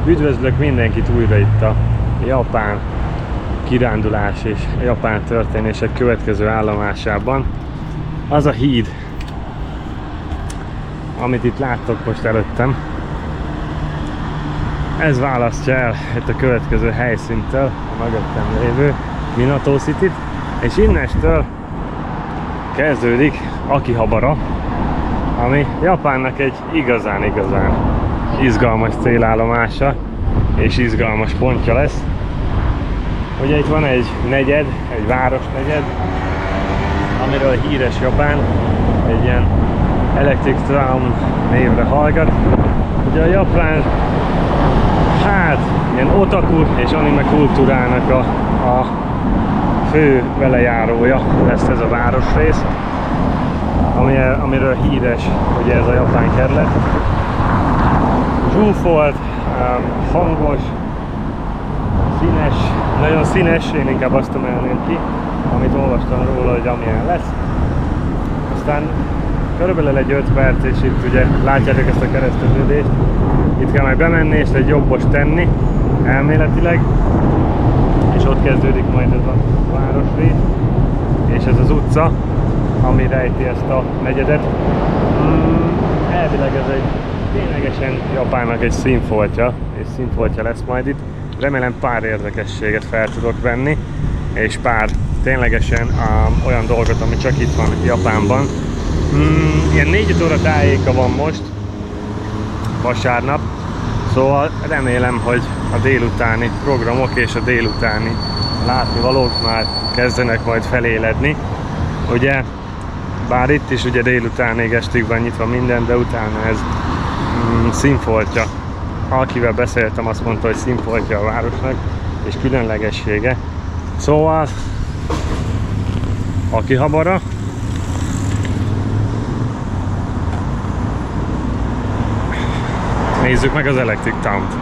Üdvözlök mindenkit újra itt a japán kirándulás és japán történések következő állomásában. Az a híd, amit itt láttok most előttem, ez választja el itt a következő helyszíntől a mögöttem lévő Minato City-t, és innestől kezdődik Akihabara, ami Japánnak egy igazán izgalmas célállomása és izgalmas pontja lesz. Ugye itt van egy negyed, egy városnegyed, amiről híres Japán, egy ilyen Electric Town névre hallgat. Ugye a japán, hát ilyen otaku és anime kultúrának a fő velejárója lesz ez a városrész, amiről híres ugye ez a japán kerület. Zsúfolt, hangos, színes, nagyon színes, én inkább azt emelném ki, amit olvastam róla, hogy amilyen lesz. Aztán körülbelül egy 5 perc, és itt ugye látjátok ezt a kereszteződést. Itt kell majd bemenni és egy jobbost tenni, elméletileg, és ott kezdődik majd ez a városrész, és ez az utca, ami rejti ezt a negyedet. Elvileg ez egy ténylegesen Japánnak egy színfoltja, és színfoltja lesz majd itt. Remélem pár érdekességet fel tudok venni, és pár ténylegesen olyan dolgot, ami csak itt van Japánban. Ilyen 4 óra tájéka van most, vasárnap, szóval remélem, hogy a délutáni programok és a délutáni látnivalók már kezdenek majd feléledni. Ugye, bár itt is ugye délutánig estig van nyitva minden, de utána ez színfoltja. Akivel beszéltem, azt mondta, hogy színfoltja a városnak, és különlegessége. Szóval Akihabara. Nézzük meg az Electric Town-t.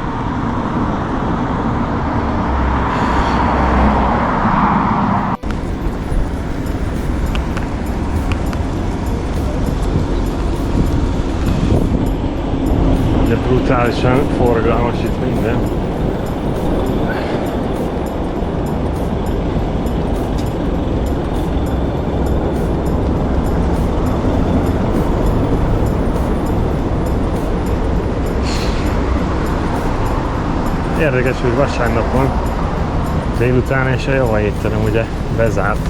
Ugye brutálisan forgalmas itt minden. Érdekes, hogy vasárnapon délután és a java étterem ugye bezárt,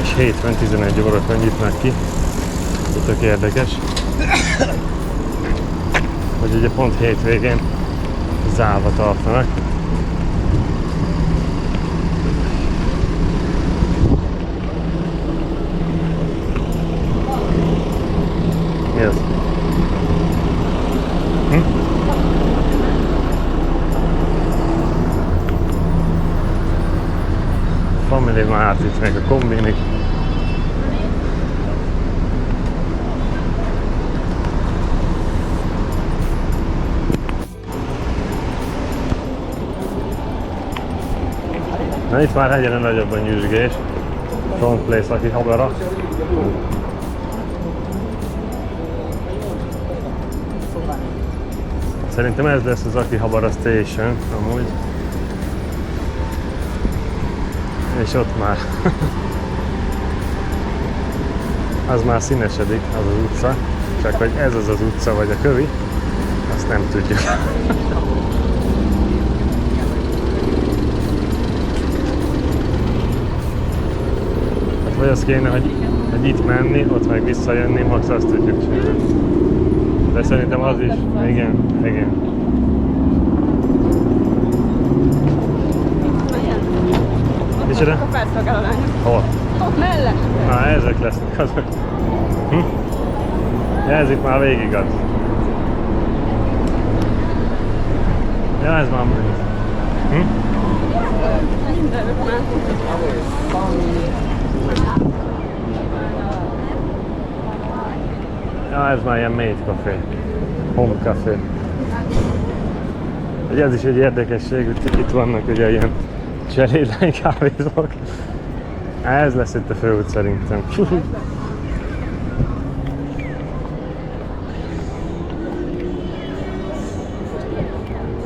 és hétfőn 11 órakor nyitnak ki. Tök érdekes, hogy ugye pont hétvégén zárva tartanak. Mi az? Family Mart, itt meg a kombinik. Na itt már egyre nagyobb a nyüzsgés. Front Place Akihabara. Szerintem ez lesz az Akihabara Station amúgy. És ott már az már színesedik, az az utca, csak hogy ez az az utca vagy a kövi, azt nem tudjuk. Hát vagy az kéne, hogy itt menni, ott meg visszajönni, max azt tudjuk csinálni. De szerintem az is, igen. Micsoda? A felszolgálólányok. Hol? Ott mellett. Na, ezek lesznek azok. Ez itt már végig az. Ja, ez már Mindenük már. ja, ez már ilyen maid café. Home café. Ugye ez is egy érdekesség, hogy itt vannak ugye ilyen cserédlány kávézók. Ez lesz itt a főút szerintem.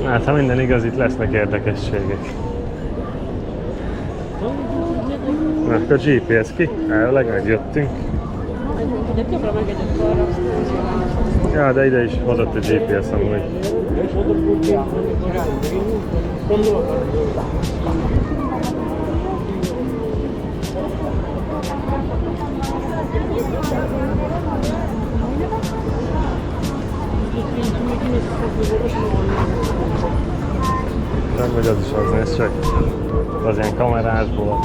Hát ha minden igaz, itt lesznek érdekességek. Na, akkor GPS ki, elvileg megjöttünk. Egyet jobbra, meg egyet balra, aztán Ja, de ide is hozott a GPS amúgy. Nem, hogy az is az néz csak. Az ilyen kamerásból.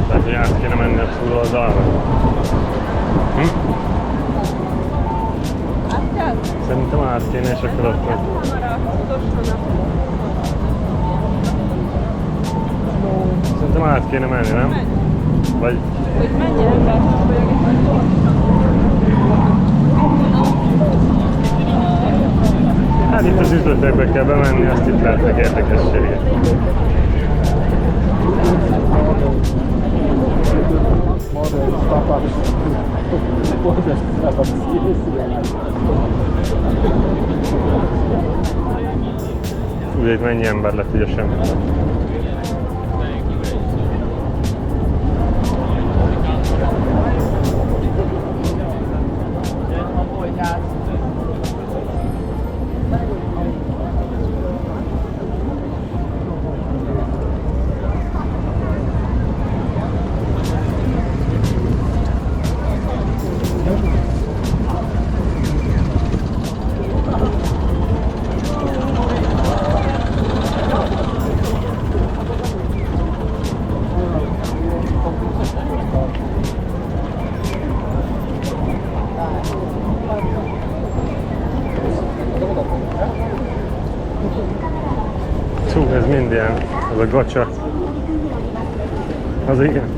Tehát, hogy át kéne menni a túloldalra. Szerintem át kéne, és akkor ott meg. Szerintem át kéne menni, nem? Vagy... hogy mennyi ember Hát itt az üzletekbe kell bemenni, azt itt látnak érdekességet. Ugye itt mennyi ember lett ugye semmi. Ez mind ilyen, ez a gacsa. Az igen.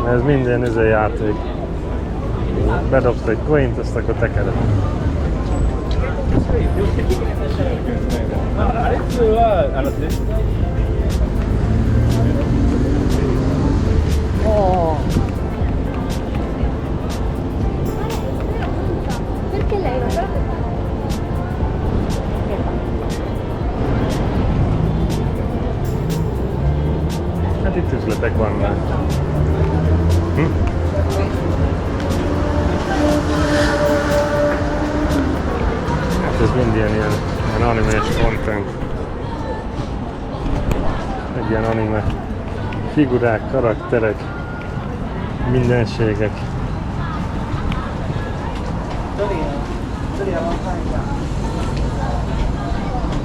Ez minden ez a játék. Bedobsz egy coint, azt akkor tekered. Perché lei non Hát itt üzletek vannak. Hát ez mind ilyen animés content. Egy ilyen anime. Figurák, karakterek, mindenségek.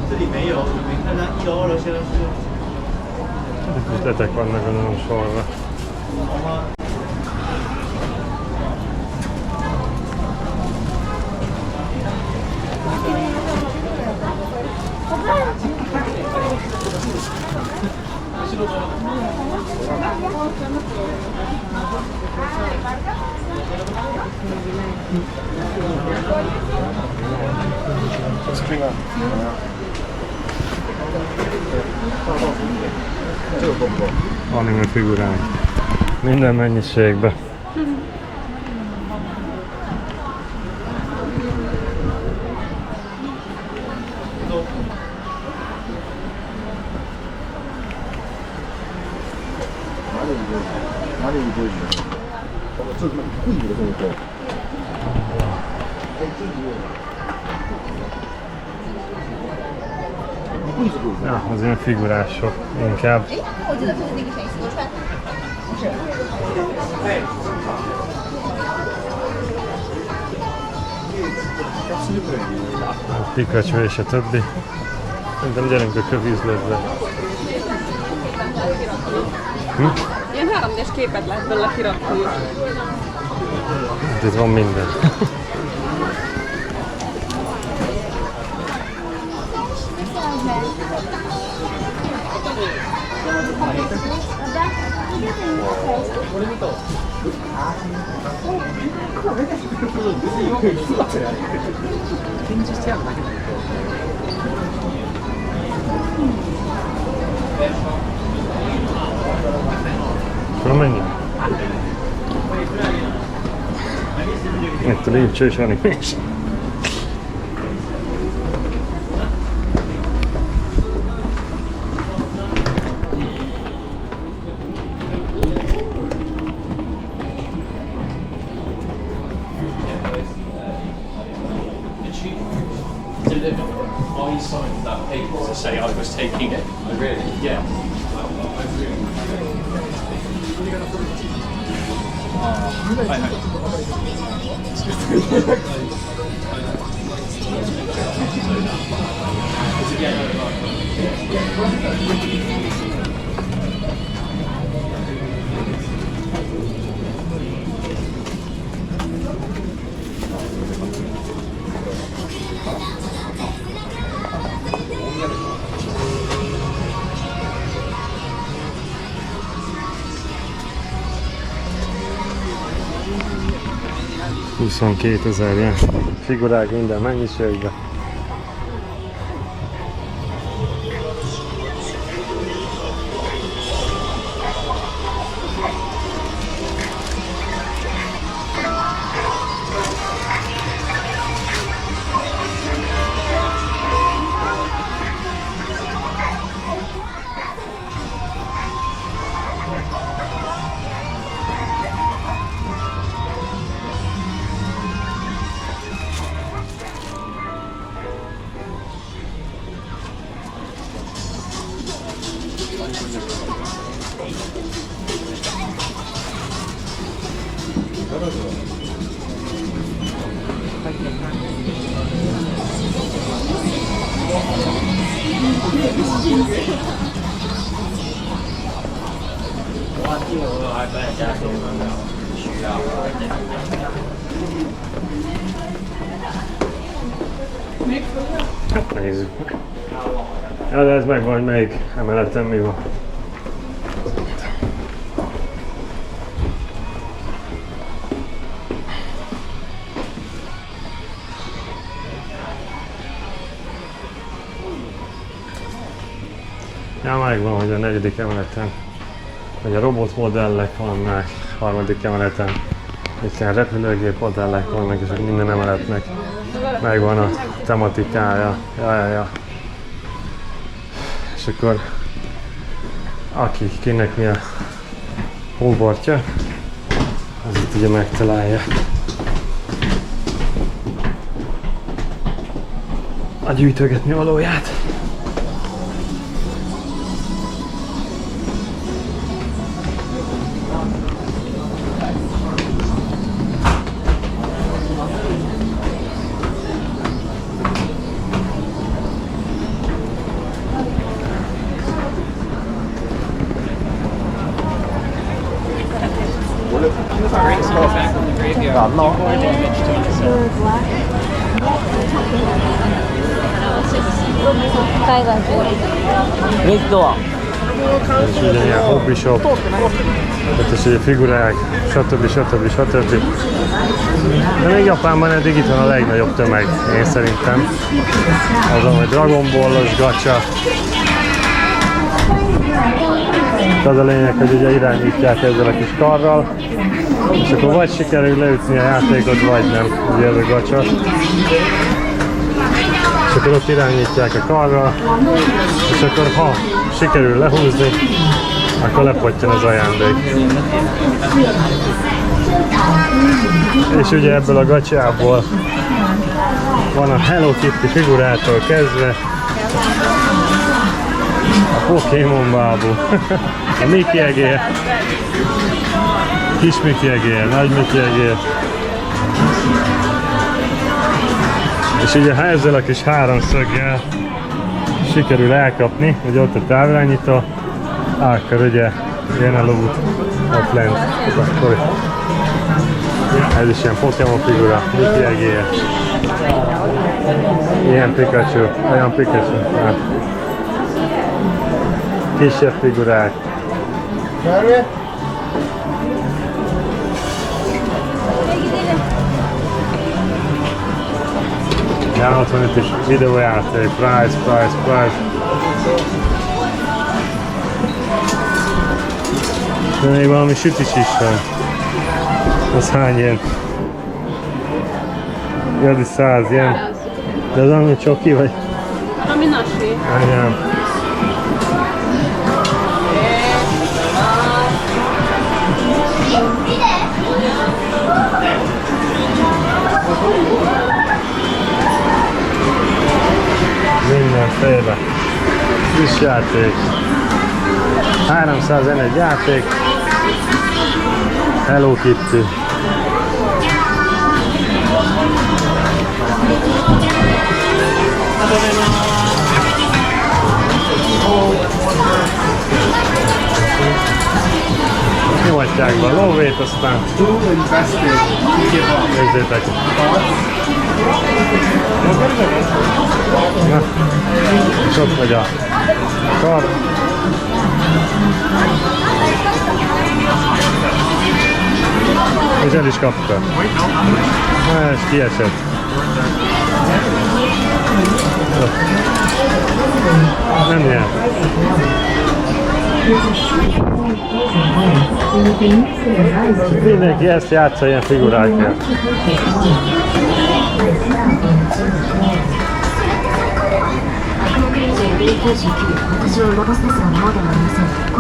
这里没有，你没看它1欧了，现在是 Üzletek vannak gondolom sorra. Anime figurák. Minden mennyiségben. Ja, az ilyen figurások inkább. 我记得就是那个谁，西多川。 Pikachu és a többi. Szerintem gyerünk a kövüzletbe. Ilyen 3D-s képet lehet belőle kirakni. Hát itt van minden. Na mennyi? Itt a lépcső és animés. I signed that paper to say I was taking it. Oh, really? Yeah. I know. 22 000 jen. Figurák minden mennyiségben. Hát nézzük meg. Ja, de ez megvan, hogy melyik emeleten mi van. Ja, megvan, hogy a 4. emeleten, hogy a robotmodellek vannak, 3. emeleten, itt ilyen repülőgép modellek vannak, és minden emeletnek megvan a tematikája. Ja. És akkor kinek mi a hóbortja, az itt ugye megtalálja a gyűjtögetni valóját. És ugye ilyen hobby shop, ott is ugye figurák, stb. De még Japánban eddig itt van a legnagyobb tömeg, én szerintem. Azon, hogy Dragon Ball-os gacsa. Az a lényeg, hogy ugye irányítják ezzel a kis karral, és akkor vagy sikerül leütni a játékot, vagy nem, ugye ez a gacsa. És akkor ott irányítják a karral, és akkor ha sikerül lehúzni, akkor lepottyan az ajándék. És ugye ebből a gacsából van a Hello Kitty figurától kezdve a Pokémon bábú, a Mickey egér, kis Mickey egér, nagy Mickey egér. És ugye ha ezzel a kis háromszöggel sikerül elkapni, hogy ott a távirányító, akkor ugye jön a lót ott lent. Ez is ilyen Pokémon figura, Mickey egér. Ilyen Pikachu, olyan Pikachu. Kisebb figurák. Ja, ott van itt is videójáték, price. De még valami sütis is van. Az hány ilyen? Jadi 100 ilyen. De az ami csoki vagy? Ami nasi. Anyám. Mindenféle. Friss játék. 300 yen egy játék. Hello Kitty. Nyomatják be a lóvét, aztán nézzétek. Na, és ott megy a kar. És el is kapta. Na, és kiesett. Nem nyert. Mindenki ezt játsza ilyen figurákért.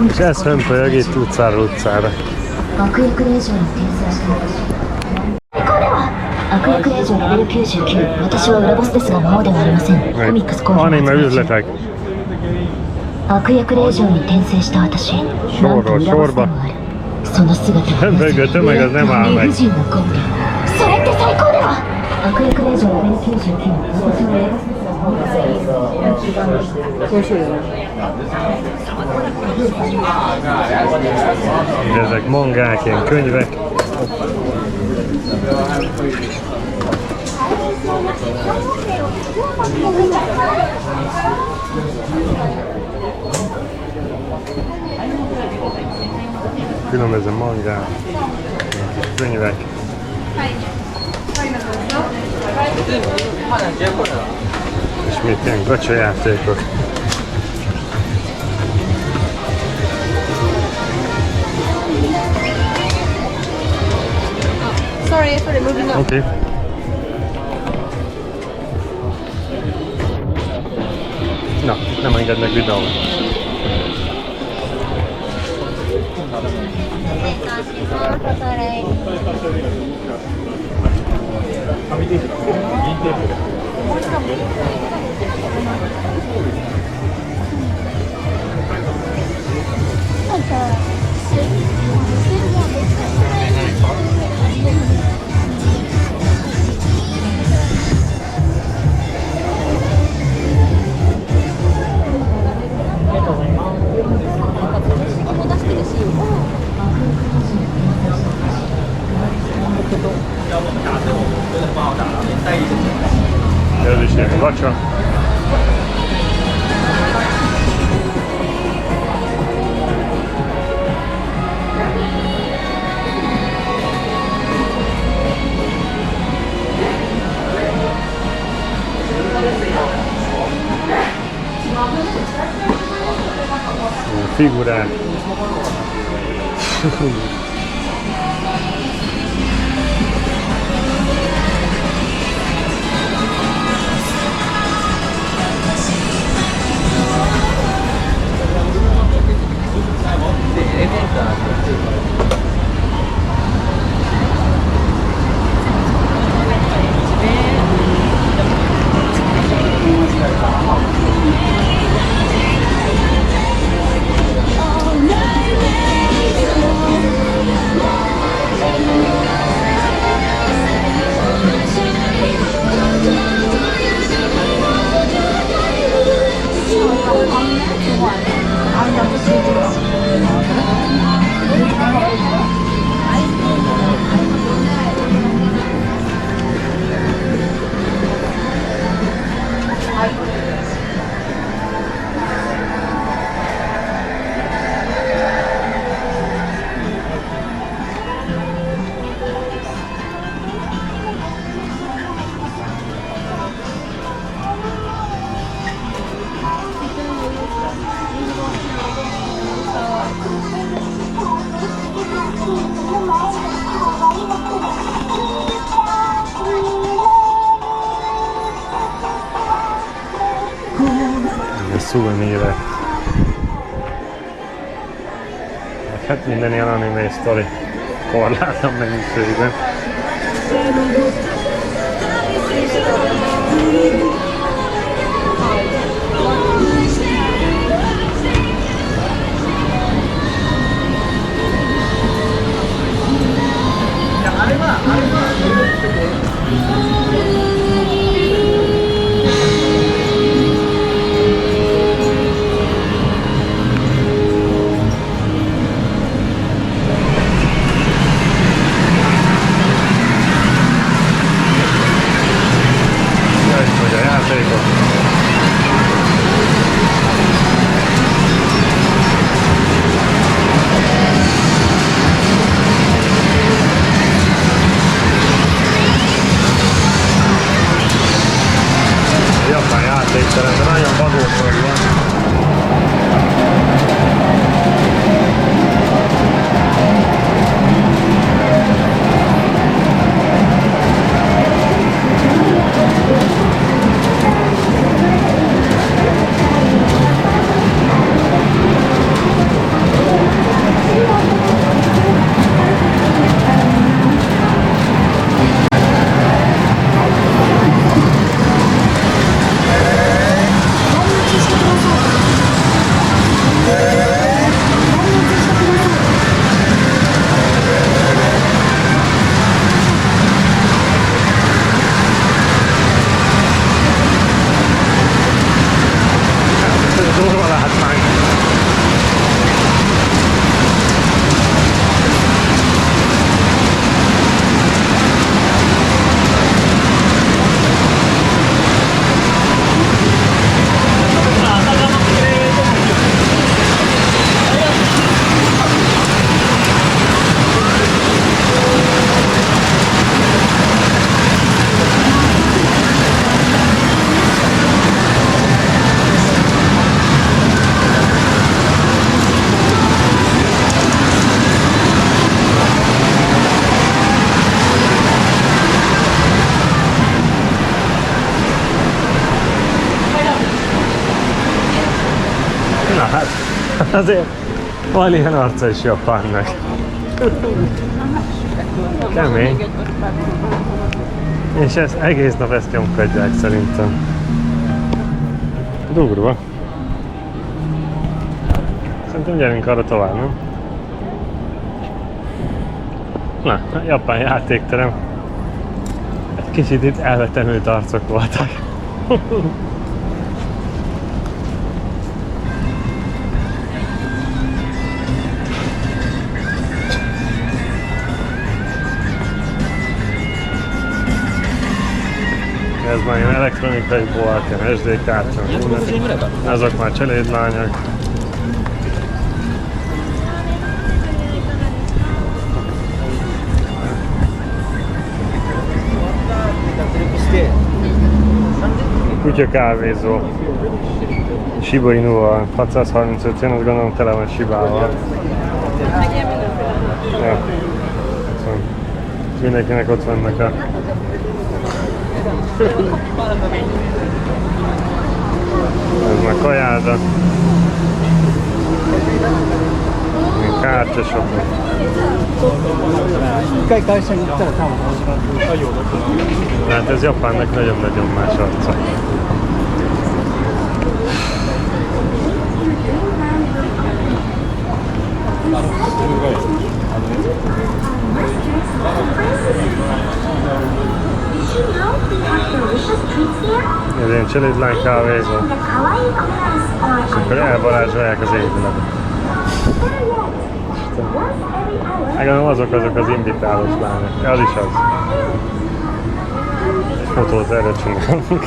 És ez hömpölyög itt utcáról utcára. 悪役令嬢の天才した悪役令嬢レベル99私は裏ボスですが魔王ではありませんコミックスコーナー Anime üzletek. 悪役令嬢に転生した私なんと裏ボスでもあるその姿はHömpölygő tömeg az nem áll meg. 理不尽なコンビそれって最高では悪役令嬢レベル99私は裏ボスですが魔王ではありません Ezek mangák, ilyen könyvek. Különböző mangák, könyvek. És még ilyen gacsajátékok. Sorry, moving on. Oké. Na, nem engednek videót. Ez is ilyen vacsa. Figurák. I'm A szulmire. Hát minden ilyen anime sztori korlátlan mennyiségben. Japán játékterem, de nagyon vadósor van. Durva látvány. Na hát, azért van ilyen arca is Japánnak. Kemény. És ezt egész nap ezt nyomkodják szerintem. Durva. Szerintem gyerünk arra tovább, nem? Na, a japán játékterem. Egy kicsit itt elvetemült arcok voltak. Ez már ilyen elektronikai bolt, ilyen SD kártya. Azok már cselédlányok. Kutya kávézó. Shiba Inuval, 635 yen, azt gondolom tele van Shibával. Meg ilyen mindenféle. Ja. Mindenkinek ott vannak a... Ez már kajáda. Kártyasokok. Hát ez Japánnak nagyon-nagyon más arca. Ez ilyen cselédlány kávézó. És akkor elvarázsolják az épületet. Legalább azok az invitálós lányok. Az is az. Egy fotót erre csinálunk.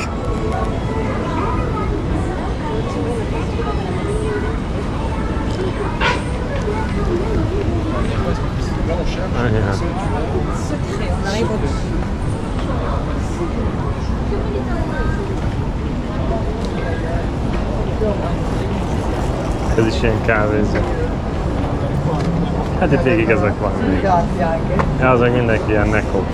Ez is ilyen kávézó. Hát itt végig ezek van. Ja, az meg mindenki ilyen nekok.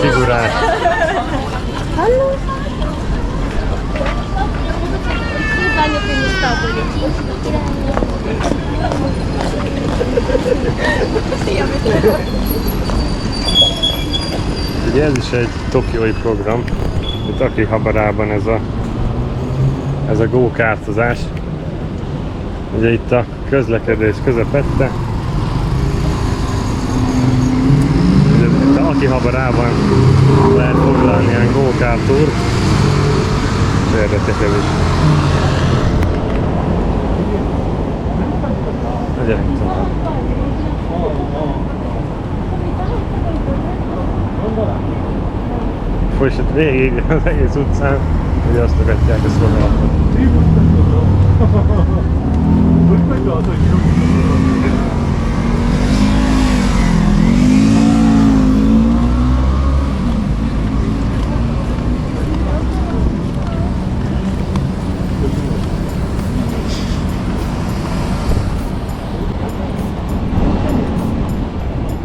Figurás. Bagno quindi stato Ugye ez is egy tokiói program. Itt Akihabarában ez a go-kartozás. Ugye itt a közlekedés közepette. Itt Akihabarában lehet foglalni ilyen go-kart tour. És érdekes ez is. Na gyerünk tovább. Folyt végig az egész utcán, hogy azt akadják a szolgálatot.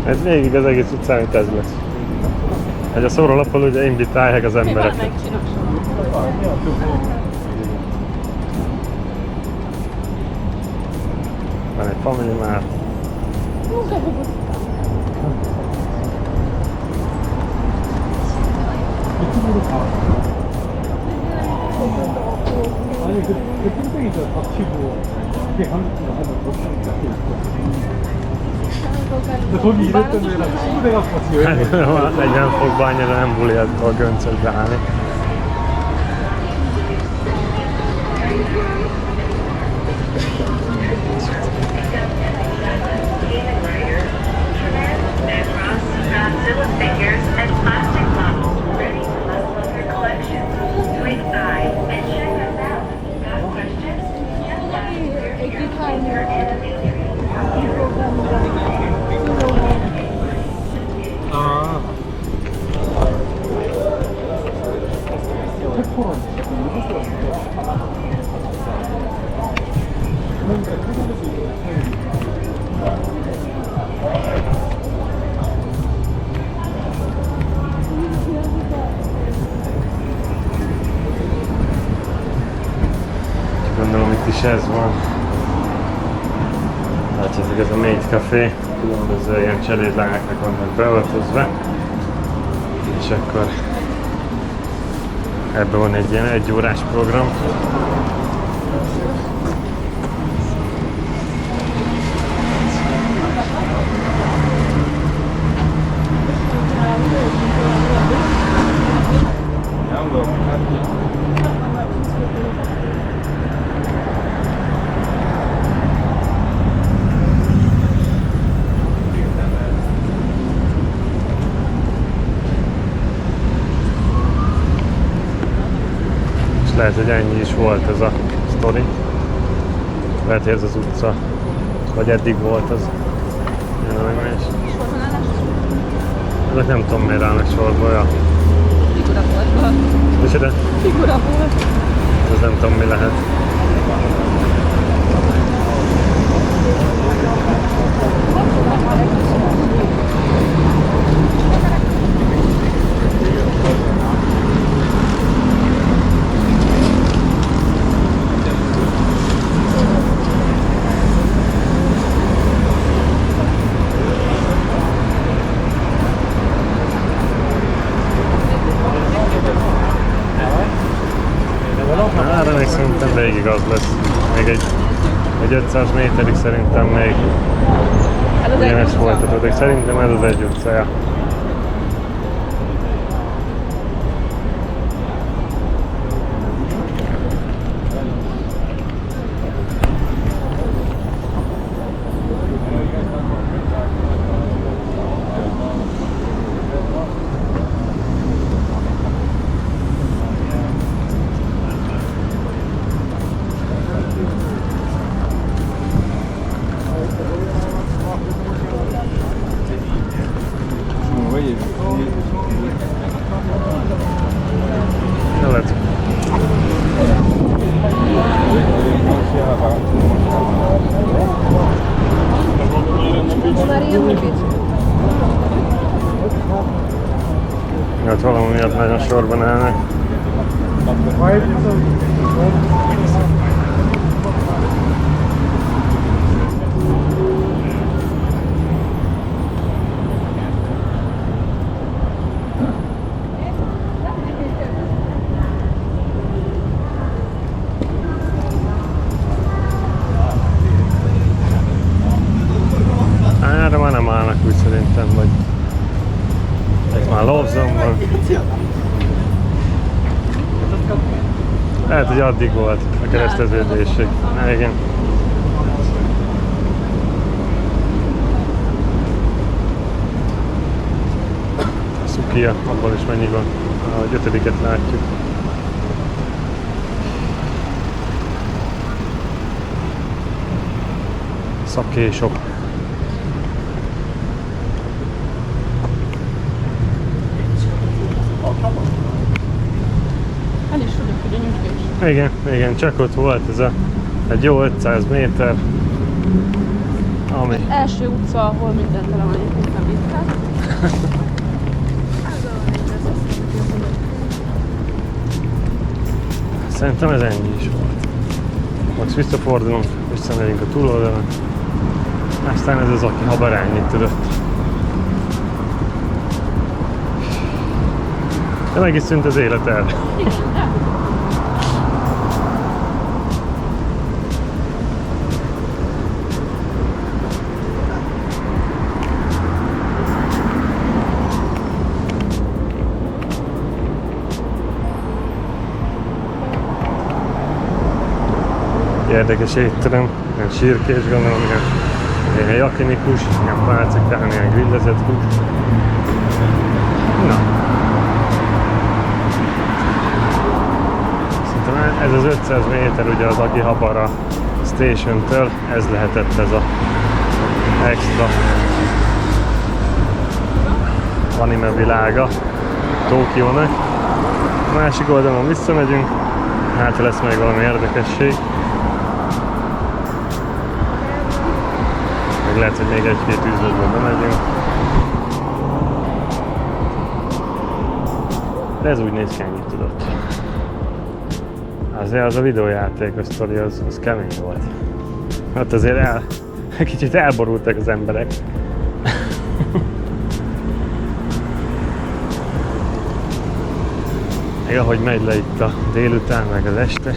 Ez végig az egész utcán, itt ez lesz. Egy a szórólapon ugye invitálják az embereket. Van egy Family Mart. 거기 일했던 애랑 친구 돼갖고 같이 여행 40 fokban annyira nem buli attól göncökbe állni. Gondolom itt is ez van. Látjátok, ez a Maid Café, különböző ilyen cselédlányoknak vannak beöltözve. És akkor ebben van egy ilyen 1 órás program. Lehet, hogy ennyi is volt ez a sztori. Lehet, hogy ez az utca, vagy eddig volt az. Ezek nem tudom, miért állnak sorba olyan. Figura volt. Micsoda? Figura volt. Ez nem tudom, mi lehet. Arra még szerintem végig az lesz. Még egy 500 méterig szerintem még ugyanezt folytatódik. Szerintem ez az egy utcaja. miatt nagyon sorban állnak. Erre már nem állnak úgy szerintem, vagy itt már lózom van. Lehet, hogy addig volt a kereszteződésig. Igen. A Sukiya, abban is mennyi van. A 5-et látjuk. Szakésok. El is tudok, hogy a nyugvés. Igen, csak ott volt ez egy jó 500 méter, ami... Első utca, ahol minden tele van egyébként nem itt. Szerintem ez ennyi is volt. Most visszafordulunk, visszamegyünk a túloldalon. Aztán ez az, aki habarányit tudott. De meg is szűnt az élet el. Érdekes étterem, ilyen sírkés gondolom, ilyen jakinikus, ilyen pálcikán, ilyen grillezett hús. Na. Szerintem ez az 500 méter ugye az Akihabara Station-től, ez lehetett ez a extra anime világa Tokiónak. A másik oldalon visszamegyünk, hát lesz még valami érdekesség. Meg lehet, hogy még egy-két üzletbe bemegyünk. De ez úgy néz ki, ennyit tudott. Azért az a videójáték, a sztori, az kemény volt. Hát azért kicsit elborultak az emberek. Még ahogy megy le itt a délután, meg az este.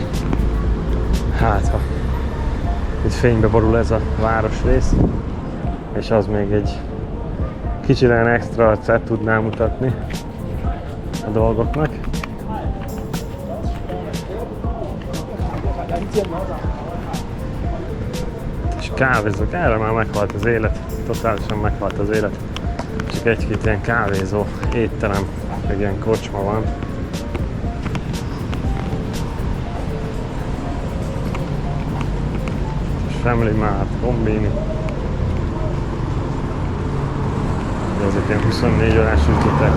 Hát ha itt fénybe borul ez a városrész, és az még egy kicsit olyan extra arcát tudná mutatni a dolgoknak. És kávézók, erre már meghalt az élet, totálisan meghalt az élet. Csak egy-két ilyen kávézó, étterem, meg ilyen kocsma van. Family Mart, Kombini. Ezek ilyen 24 órás üzletek.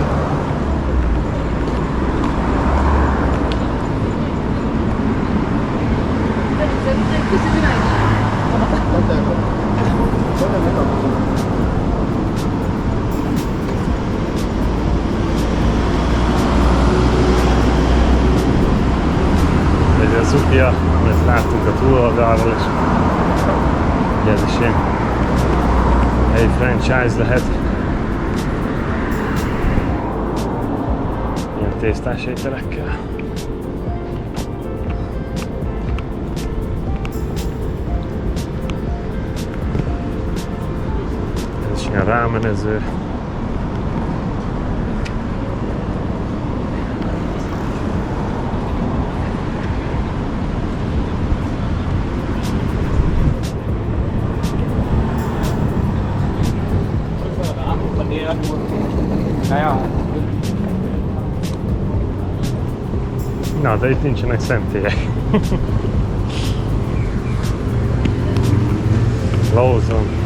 Ez a Sukiya, amit láttunk a túloldalról, és ez is ilyen helyi franchise lehet. Ilyen tésztás ételekkel. Ez is ilyen rámenező. Na, de itt nincsenek szentélyek. Lawson.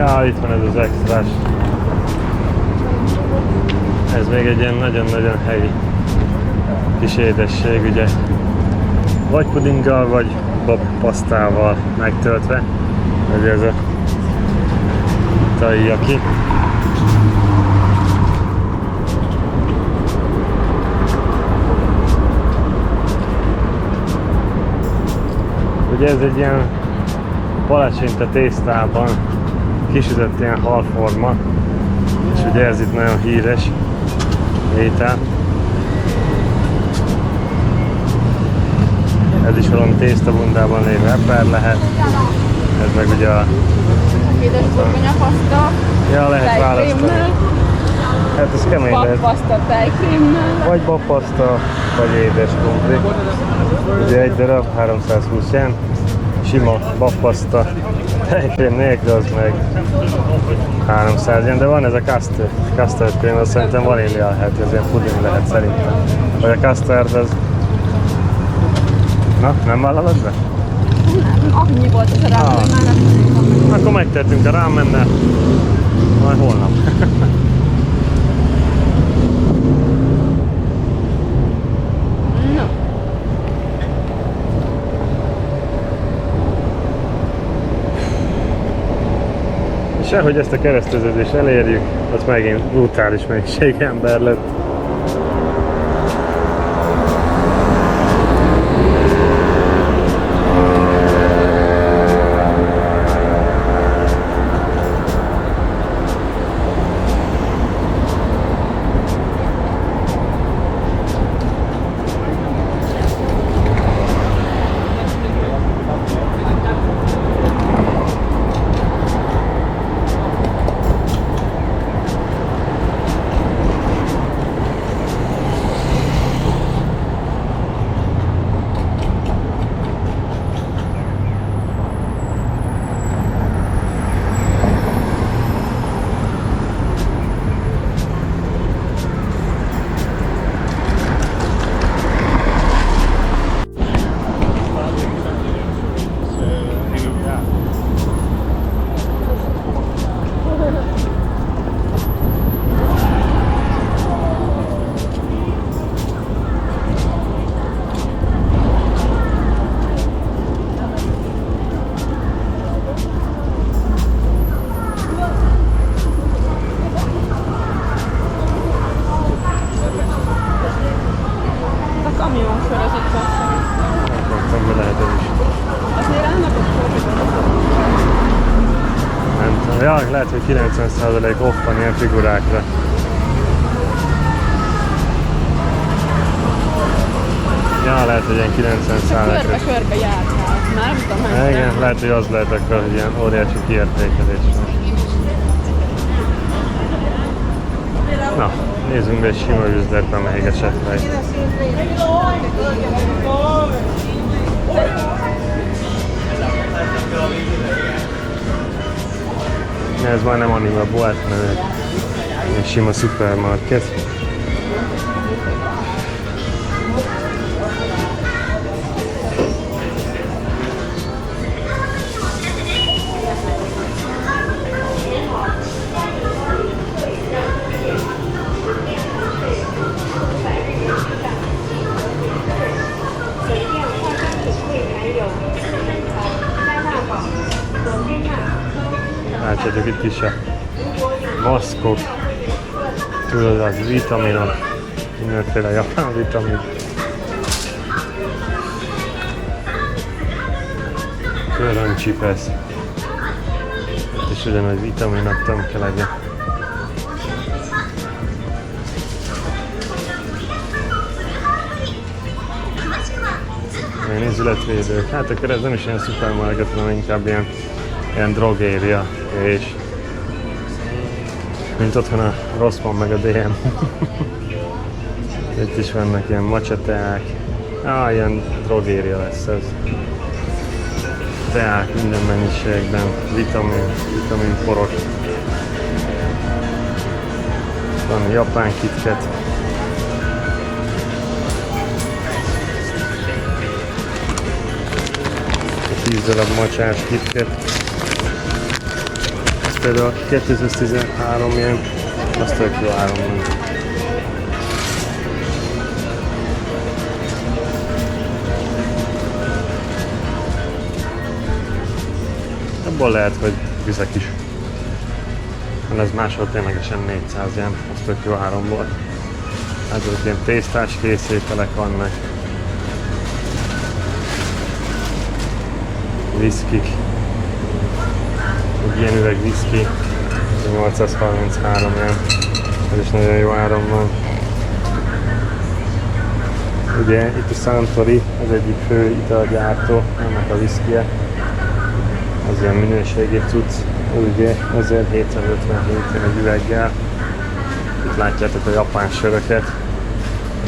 Ja, itt van ez az extrás. Ez még egy ilyen nagyon-nagyon helyi kis édesség, ugye. Vagy pudinggal, vagy babpasztával megtöltve. Ugye ez a taiyaki. Ugye ez egy ilyen palacsinta tésztában kisütött ilyen halforma, és ugye ez itt nagyon híres étel. Ez is valami tésztabundában lévő ember lehet. Ez meg ugye a... Édes burgonyapaszta, Ja, lehet választani. Hát ez kemény lehet. babpaszta tejkrémmel. Vagy babpaszta, vagy édes krumpli. Ugye egy darab 320 yen. Sima babpaszta. Tejkrém nélkül az meg 300 yen, de van ez a custard krém, az szerintem vanília lehet, ez ilyen puding lehet szerintem. Vagy a custard az... Na, nem vállalod be? Annyi volt ez a rám, hogy már nem tudom. Akkor megtettünk a rámennel, majd holnap. No. És ahogy ezt a kereszteződést elérjük, az megint brutális mennyiség ember lett. Ja, lehet, hogy 90% off van ilyen figurákra. Ja, lehet, hogy ilyen 90%-ra. Körbe-körbe jártál. Már nem tudom, hogy igen, lehet, hogy az lehet akkor, hogy ilyen óriási kiértékelés van. Na, nézzünk be egy sima üzletbe még esetleg. Ez már nem anima bolt, mert egy sima szupermarket. Látjátok itt is a maszkok, tudod, az vitaminok, mindenféle japán vitamin. Köröncsipesz. És ugyanúgy vitaminok tömkelege. Ilyen üzletvédők. Hát akkor ez nem is ilyen szupermarket, hanem inkább ilyen drogéria, és mint otthon a Rossmann meg a DM. Itt is vannak ilyen macsateák. Ilyen drogéria lesz ez. Teák minden mennyiségben, vitamin porok. Van japán KitKat. A 10 darab macsás KitKat. például 213 ilyen, az tök jó áron van. Abból lehet, hogy vizek is. Ez máshol ténylegesen 400 yen, az tök jó áron volt. Ezek ilyen tésztás készételek vannak. Viszkik. Egy ilyen üveg viszki, 833 yen. Ez is nagyon jó áron van. Ugye itt a Suntory, az egyik fő italgyártó, ennek a viszkie. Az ilyen minőségi cucc, ugye azért 757 egy üveggel. Itt látjátok a japán söröket.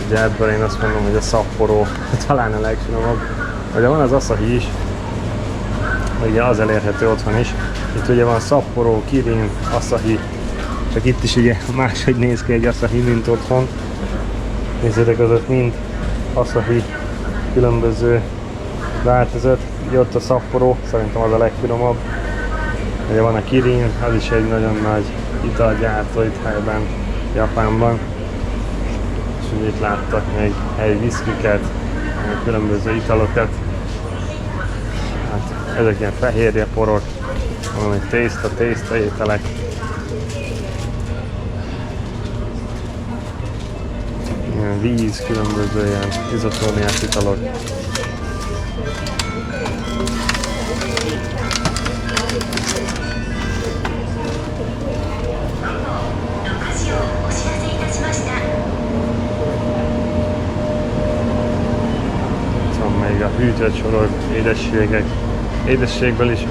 Ugye ebből én azt mondom, hogy a Sapporo talán a legfinomabb. Ugye van az Asahi is, ugye az elérhető otthon is. Itt ugye van Sapporo, Kirin, Asahi, csak itt is ugye máshogy néz ki egy Asahi, mint otthon. Nézzétek, az ott mind Asahi különböző változat. Ugye ott a Sapporo, szerintem az a legfinomabb. Ugye van a Kirin, az is egy nagyon nagy italgyártó itt helyben, Japánban. És ugye itt láttak még helyi viszkiket, különböző italokat. Hát, ezek ilyen fehérje porok, valami tészta ételek. Ilyen víz, különböző ilyen izotóniás italok. A hűtött sorok, édességek. Édességből is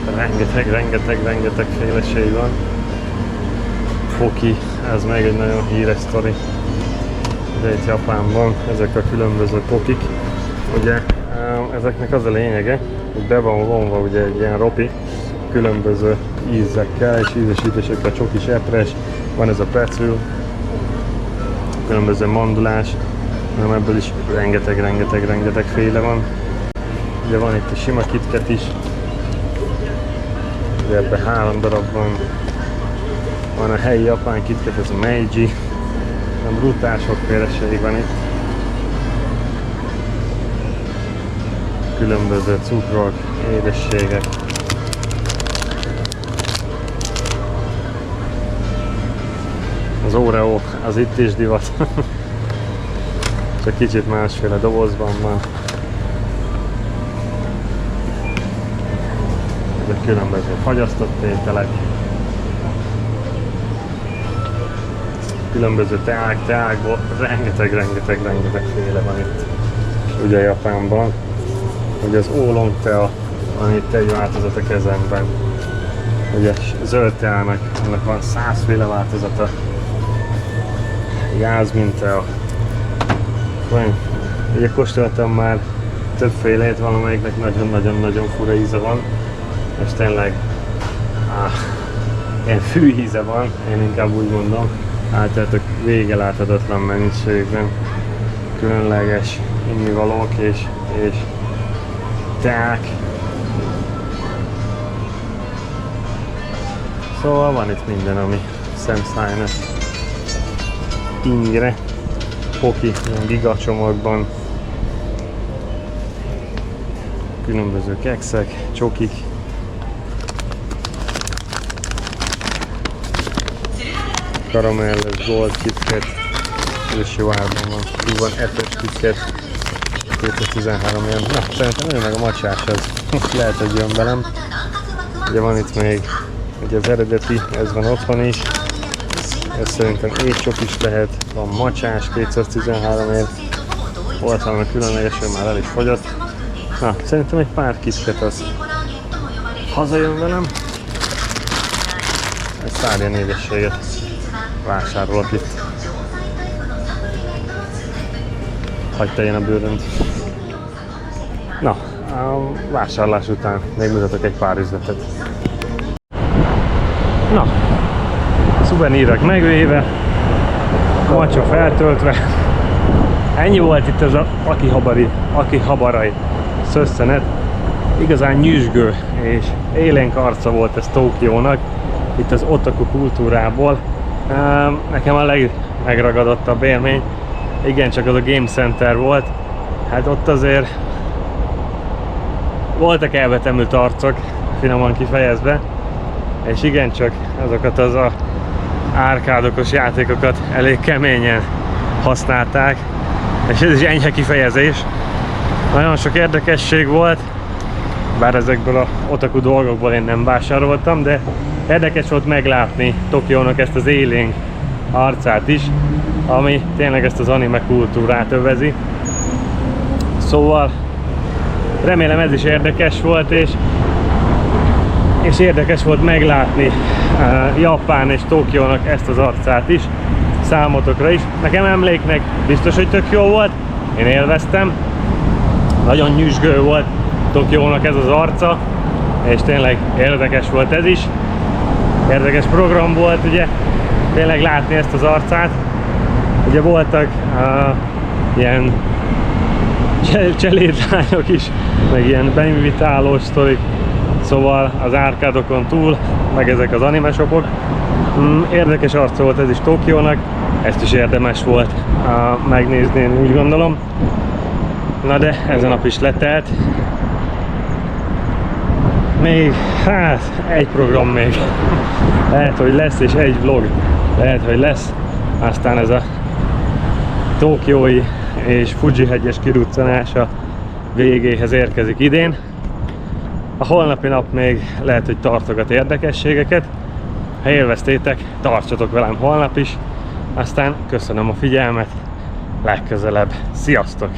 rengeteg féleség van. Poki, ez még egy nagyon híres sztori. Ugye itt Japánban ezek a különböző pokik. Ugye ezeknek az a lényege, hogy be van vonva ugye egy ilyen ropi, különböző ízekkel és ízesítésekkel, csoki sepres, van ez a pretzel, különböző mandulás, hanem ebből is rengeteg féle van. Ugye van itt a sima KitKat is, ugye ebben 3 darab van. Van a helyi japán KitKat, ez a Meiji. Brutál sokféleség van itt. Különböző cukrok, édességek. Az Oreo, az itt is divat. Csak kicsit másféle dobozban van. Ezek különböző fagyasztott ételek. Különböző teákból rengeteg féle van itt. Ugye Japánban. Ugye az oolong tea, van itt egy változat a kezemben. Ugye zöld teának, annak van 100 féle változata. Jászmin tea. Ugye kóstoltam már többfélét, valamelyiknek nagyon fura íze van. És tényleg ilyen fűíze van, én inkább úgy mondom. Látjátok, vége láthatatlan mennyiségben. Különleges innivalók és teák. Szóval van itt minden, ami szemszájnak ingre. Poki, ilyen gigacsomagban. Különböző kekszek, csokik. Karamelles, Gold KitKat, ez is jó árban van. Így van F-es KitKat, 213 ilyen. Na, szerintem nagyon meg a macsás az. Lehet, hogy jön velem. Ugye van itt még ugye az eredeti, ez van otthon is. Ez szerintem étcsok is lehet. Van macsás, 213 ért. Volt valami különleges, hogy már el is fogyott. Na, szerintem egy pár KitKat az hazajön velem. Egy szár ilyen édességet vásárolok itt. Hagyj teljen a bőrönt. Na, a vásárlás után még mutatok egy pár üzletet. Na, szuvenírek megvéve, macsa feltöltve. Ennyi volt itt ez a Akihabarai szösszenet. Igazán nyüzsgő és élénk arca volt ez Tokiónak. itt az otaku kultúrából. Nekem a legmegragadottabb élmény, igen, csak az a Game Center volt. Hát ott azért voltak elvetemült arcok, finoman kifejezve, és igencsak azokat az árkádokos játékokat elég keményen használták, és ez is enyhe kifejezés. Nagyon sok érdekesség volt, bár ezekből a otaku dolgokból én nem vásároltam, de érdekes volt meglátni Tokiónak ezt az élénk arcát is, ami tényleg ezt az anime kultúrát övezi. Szóval remélem ez is érdekes volt, és érdekes volt meglátni Japán és Tokiónak ezt az arcát is, számotokra is. Nekem emléknek biztos, hogy tök jó volt, én élveztem. Nagyon nyüzsgő volt Tokiónak ez az arca, és tényleg érdekes volt ez is. Érdekes program volt, ugye, tényleg látni ezt az arcát. Ugye voltak ilyen cselédlányok is, meg ilyen beinvitálós sztorik, szóval az árkádokon túl, meg ezek az anime shopok. Érdekes arca volt ez is Tokiónak, ezt is érdemes volt megnézni, én úgy gondolom. Na de ez a nap is letelt. Még, hát, egy program még. Lehet, hogy lesz, és egy vlog. Lehet, hogy lesz. Aztán ez a tokiói és Fuji-hegyes kiruccanása végéhez érkezik idén. A holnapi nap még lehet, hogy tartogat érdekességeket. Ha élveztétek, tartsatok velem holnap is. Aztán köszönöm a figyelmet. Legközelebb. Sziasztok!